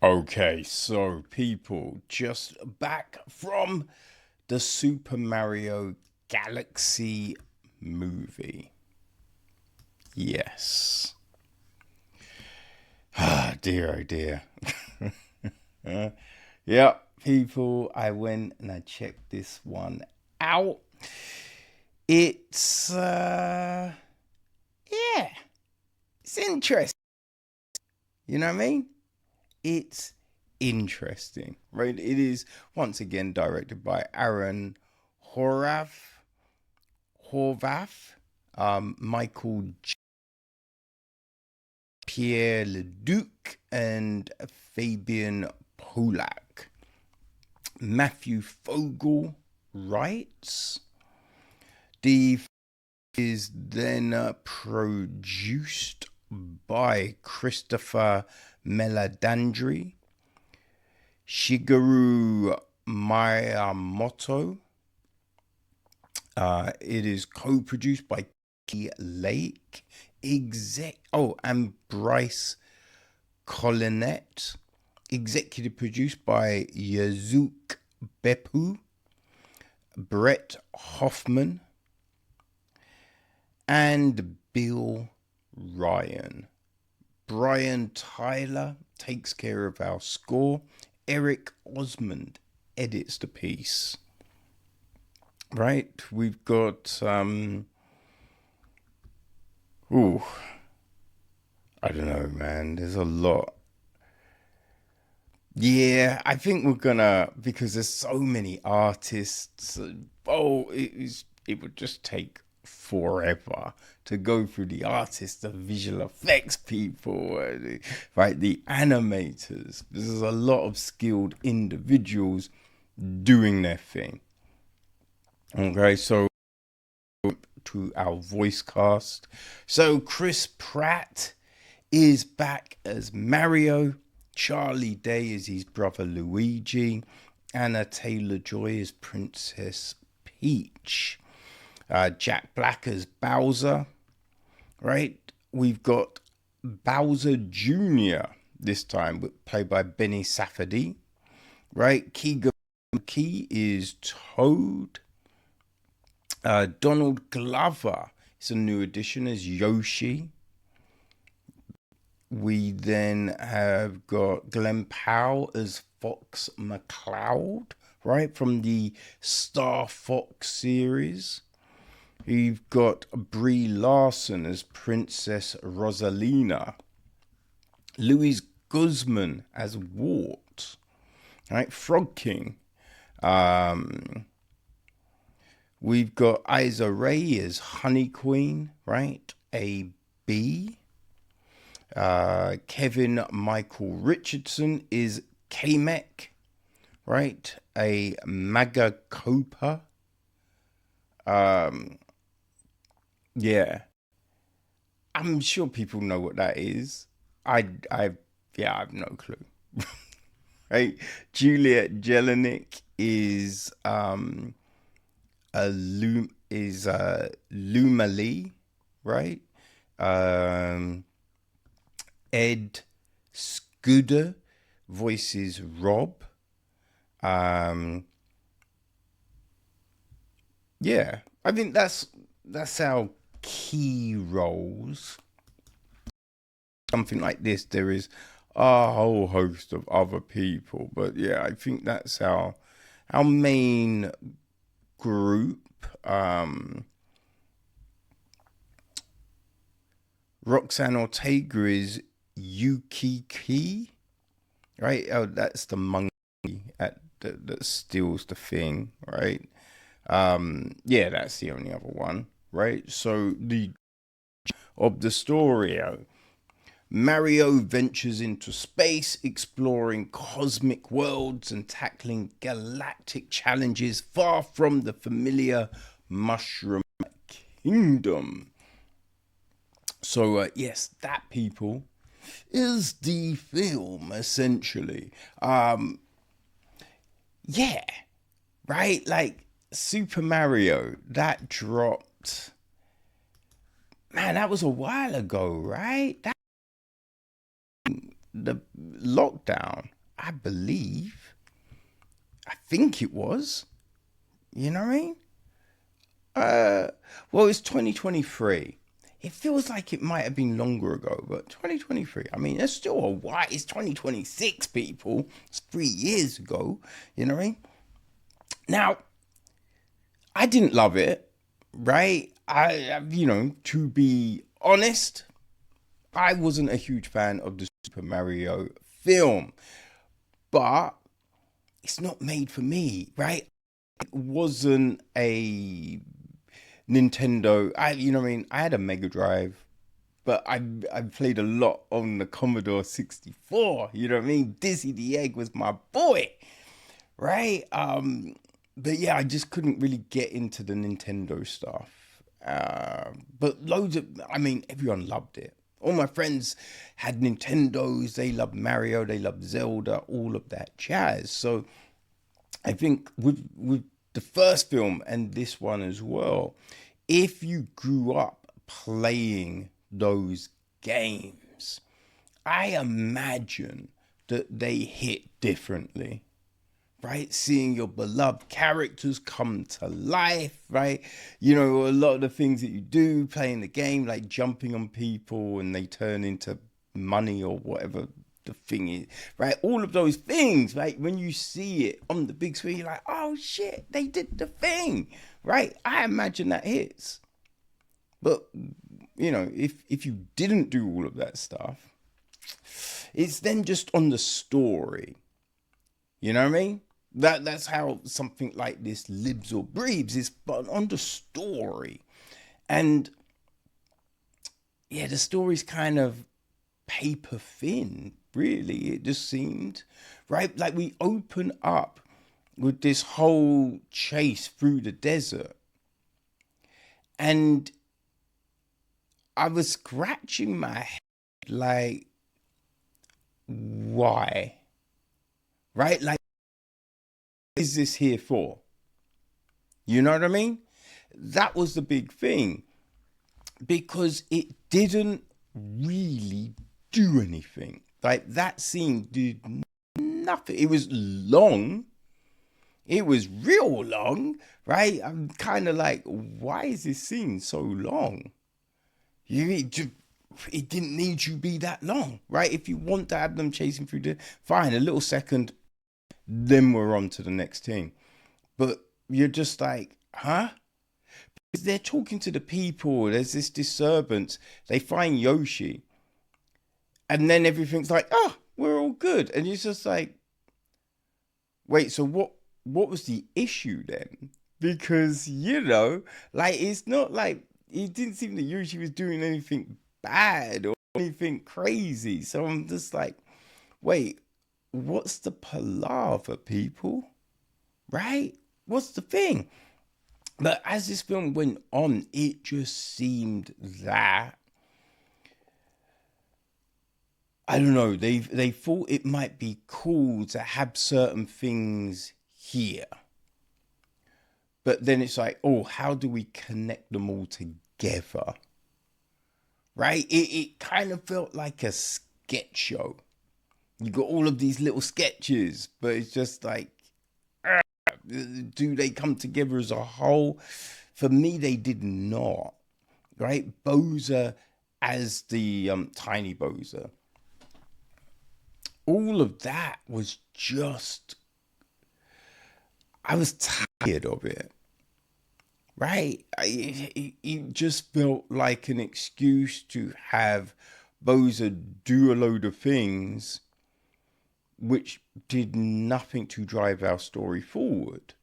Okay, so people, just back from the Super Mario Galaxy movie. Yes. Ah, dear, oh dear. Yeah, people, I went and I checked this one out. It's, yeah, it's interesting. You know what I mean? It's interesting, right? It is once again directed by Aaron Horvath, Michael Pierre Leduc, and Fabian Polak. Matthew Fogel writes. The is then produced by Christopher Meladandri, Shigeru Miyamoto. It is co-produced by Key Lake, and Bryce Collinet. Executive produced by Yazuk Beppu, Brett Hoffman, and Bill Ryan. Brian Tyler takes care of our score. Eric Osmond edits the piece. Right, we've got I don't know, man. There's a lot. Yeah, I think we're gonna, because there's so many artists. It would just take forever to go through the artists, the visual effects people, right? The animators. There's a lot of skilled individuals doing their thing. Okay, so to our voice cast. So Chris Pratt is back as Mario. Charlie Day is his brother Luigi. Anya Taylor-Joy is Princess Peach. Jack Black as Bowser. Right? We've got Bowser Jr. this time, played by Benny Safdie. Right? Keegan-Michael is Toad. Donald Glover is a new addition as Yoshi. We then have got Glenn Powell as Fox McCloud, right, from the Star Fox series. We've got Brie Larson as Princess Rosalina. Louis Guzman as Wart, right, Frog King. We've got Isa Rae as Honey Queen, right? A bee. Keegan-Michael Richardson is Kamek, right? A Magacopa. Yeah. I'm sure people know what that is. I have no clue. Right? Juliet Jelenic is Luma Lee, right? Ed Scooter voices Rob. Yeah, I think that's our key roles. Something like this, there is a whole host of other people, but yeah, I think that's our main group. Roxanne Ortega is Yukiki, right? Oh, that's the monkey that steals the thing, right? Yeah, that's the only other one, right? So the of the story, Mario ventures into space, exploring cosmic worlds and tackling galactic challenges far from the familiar Mushroom Kingdom. So, yes, that, people, is the film, essentially. Yeah, right? Like, Super Mario, that dropped... Man, that was a while ago, right? The lockdown, I believe. I think it was. You know what I mean? Well, it's 2023. It feels like it might have been longer ago, but 2023. I mean, it's still a while. It's 2026, people. It's 3 years ago. You know what I mean? Now, I didn't love it, right? To be honest, I wasn't a huge fan of the Super Mario film, but it's not made for me, right? It wasn't a Nintendo. I had a Mega Drive, but I played a lot on the Commodore 64. You know what I mean? Dizzy the Egg was my boy, right? But yeah, I just couldn't really get into the Nintendo stuff. But everyone loved it. All my friends had Nintendos. They loved Mario. They loved Zelda. All of that jazz. So I think with the first film and this one as well, if you grew up playing those games, I imagine that they hit differently, right? Seeing your beloved characters come to life, right? A lot of the things that you do playing the game, like jumping on people and they turn into money or whatever the thing is, right? All of those things, right? When you see it on the big screen, you're like, oh shit, they did the thing, right? I imagine that hits. But, if you didn't do all of that stuff, it's then just on the story. You know what I mean? That's how something like this lives or breathes, is but on the story. And yeah, the story's kind of paper thin, really. It just seemed, right? Like we open up with this whole chase through the desert. And I was scratching my head like, why? Right? Like, what is this here for? You know what I mean? That was the big thing. Because it didn't really do anything. Like, that scene did nothing. It was long. It was real long, right? I'm kind of like, why is this scene so long? It didn't need to be that long, right? If you want to have them chasing through fine, a little second, then we're on to the next thing. But you're just like, huh? Because they're talking to the people. There's this disturbance. They find Yoshi. And then everything's like, oh, we're all good. And you're just like, wait, so what was the issue then? Because, it's not like, it didn't seem that Yoshi was doing anything bad or anything crazy. So I'm just like, wait, what's the palaver, people? Right? What's the thing? But as this film went on, it just seemed that, I don't know, they thought it might be cool to have certain things here. But then it's like, oh, how do we connect them all together? Right? It kind of felt like a sketch show. You got all of these little sketches, but it's just like, do they come together as a whole? For me, they did not. Right? Bowser as the tiny Bowser. All of that was just, I was tired of it. Right? It just felt like an excuse to have Bowser do a load of things which did nothing to drive our story forward.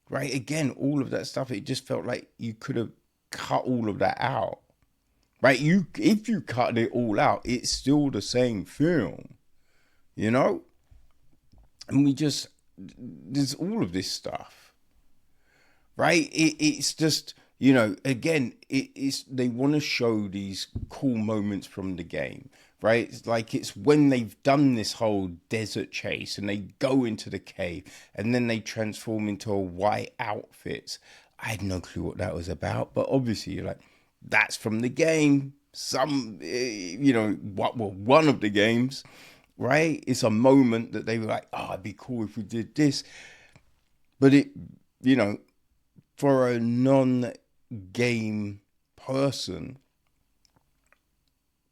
Right? Again, all of that stuff, it just felt like you could have cut all of that out. Right? If you cut it all out, it's still the same film. And there's all of this stuff. Right? It's just, again, they want to show these cool moments from the game, right? It's like it's when they've done this whole desert chase and they go into the cave and then they transform into a white outfits. I had no clue what that was about, but obviously you're like, that's from the game. One of the games. right? It's a moment that they were like, oh, it'd be cool if we did this. But it, you know, for a non-game person,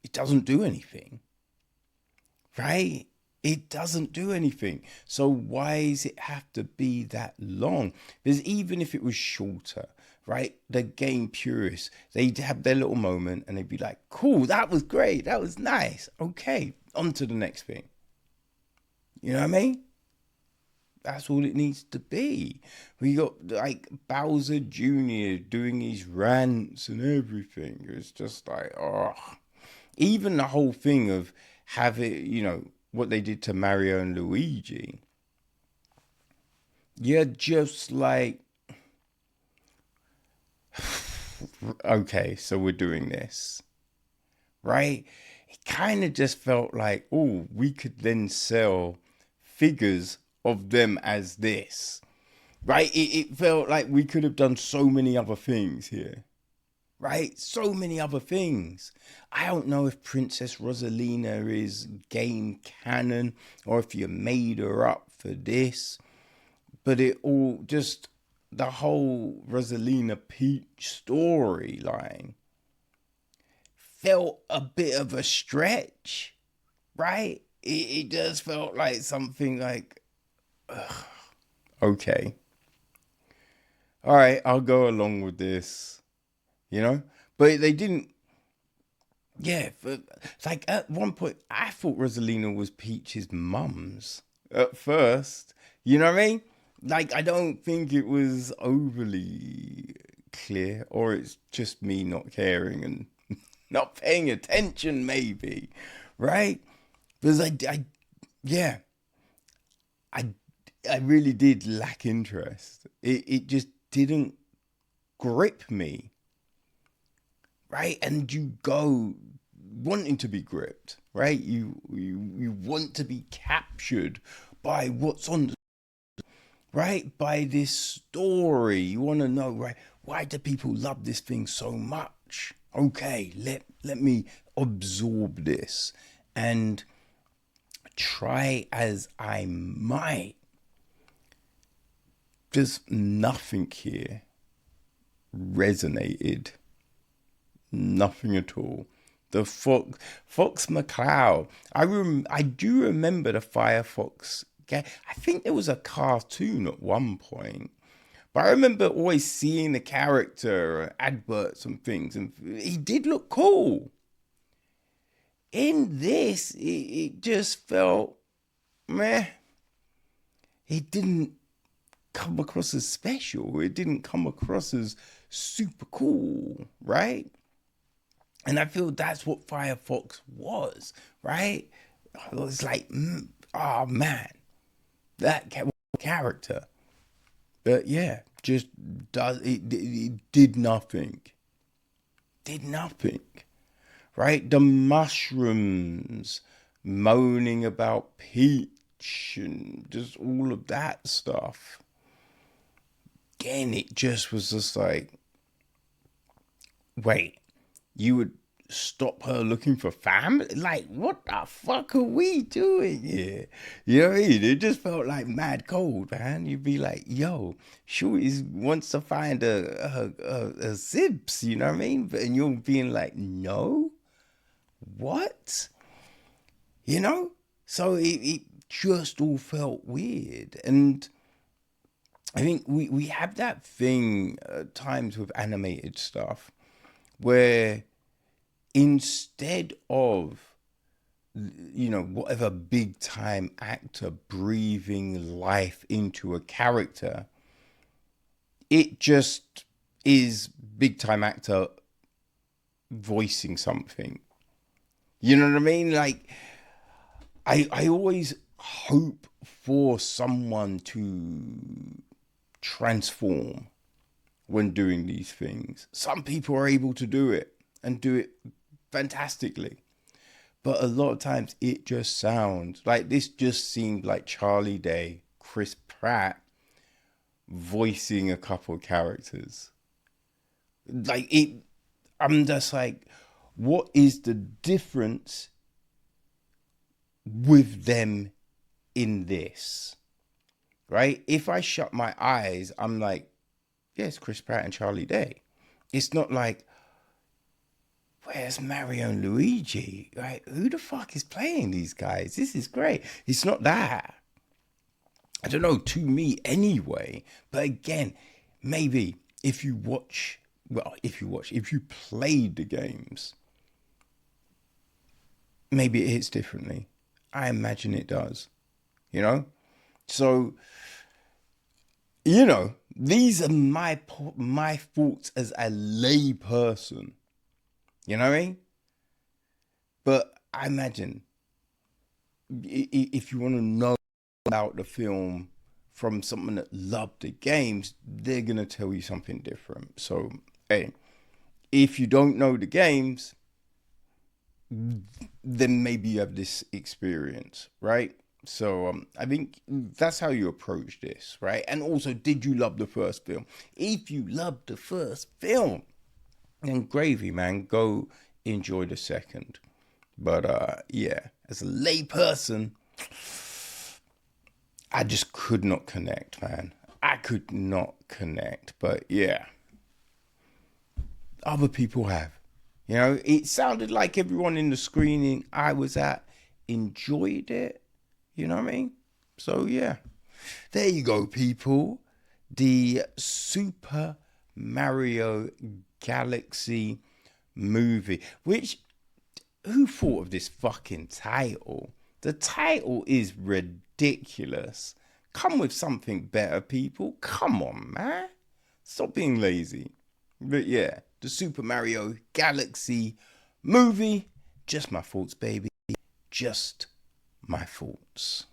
it doesn't do anything, right? It doesn't do anything. So why does it have to be that long? Because even if it was shorter, right? The game purists, they'd have their little moment and they'd be like, cool, that was great. That was nice. Okay, on to the next thing. You know what I mean? That's all it needs to be. We got like Bowser Jr. doing his rants and everything. It's just like, oh. Even the whole thing of having, what they did to Mario and Luigi. You're just like, okay, so we're doing this, right? It kind of just felt like, oh, we could then sell figures of them as this, right? It felt like we could have done so many other things here, right? So many other things. I don't know if Princess Rosalina is game canon or if you made her up for this, but it all just, the whole Rosalina Peach storyline felt a bit of a stretch, right? It just felt like something like, okay, all right, I'll go along with this, but they didn't. Yeah, like at one point, I thought Rosalina was Peach's mum's at first. You know what I mean? Like, I don't think it was overly clear, or it's just me not caring and not paying attention, maybe, right? Because yeah, I, I really did lack interest. It just didn't grip me, right? And you go wanting to be gripped, right? You want to be captured by what's on, right? By this story. You want to know, right? Why do people love this thing so much? Okay, let me absorb this. And try as I might, just nothing here resonated. Nothing at all. The Fox McCloud. I do remember the Firefox game. I think there was a cartoon at one point. But I remember always seeing the character, adverts and things, and he did look cool. In this, it just felt meh. It didn't come across as special. It didn't come across as super cool, right? And I feel that's what Firefox was, right? It was like, oh man, that character. But yeah, just it did nothing. Did nothing, right? The mushrooms moaning about Peach and just all of that stuff. Again, it just was just like, wait, you would stop her looking for family? Like, what the fuck are we doing here? You know what I mean? It just felt like mad cold, man. You'd be like, yo, Shorty wants to find a Zibs, you know what I mean? And you're being like, no? What? You know? So it just all felt weird. And I think we have that thing at times with animated stuff where instead of, whatever big time actor breathing life into a character, it just is big time actor voicing something. You know what I mean? Like, I always hope for someone to transform when doing these things. Some people are able to do it and do it fantastically. But a lot of times it just sounds like this just seemed like Charlie Day, Chris Pratt voicing a couple of characters. Like I'm just like, what is the difference with them in this, right? If I shut my eyes, I'm like, yes, Chris Pratt and Charlie Day. It's not like, where's Mario and Luigi? Right? Who the fuck is playing these guys? This is great. It's not that. I don't know, to me anyway. But again, maybe if you played the games, maybe it hits differently. I imagine it does, you know? So, these are my thoughts as a lay person. You know what I mean? But I imagine if you want to know about the film from someone that loved the games, they're going to tell you something different. So, hey, if you don't know the games, then maybe you have this experience, right? So I think that's how you approach this, right? And also, did you love the first film? If you loved the first film, then gravy, man, go enjoy the second. But yeah, as a lay person, I just could not connect, man. I could not connect. But yeah, other people have. It sounded like everyone in the screening I was at enjoyed it. You know what I mean? So yeah, there you go, people. The Super Mario Galaxy movie, which, who thought of this fucking title? The title is ridiculous. Come with something better, people. Come on, man. Stop being lazy. But yeah, the Super Mario Galaxy movie. Just my thoughts, baby. Just my thoughts.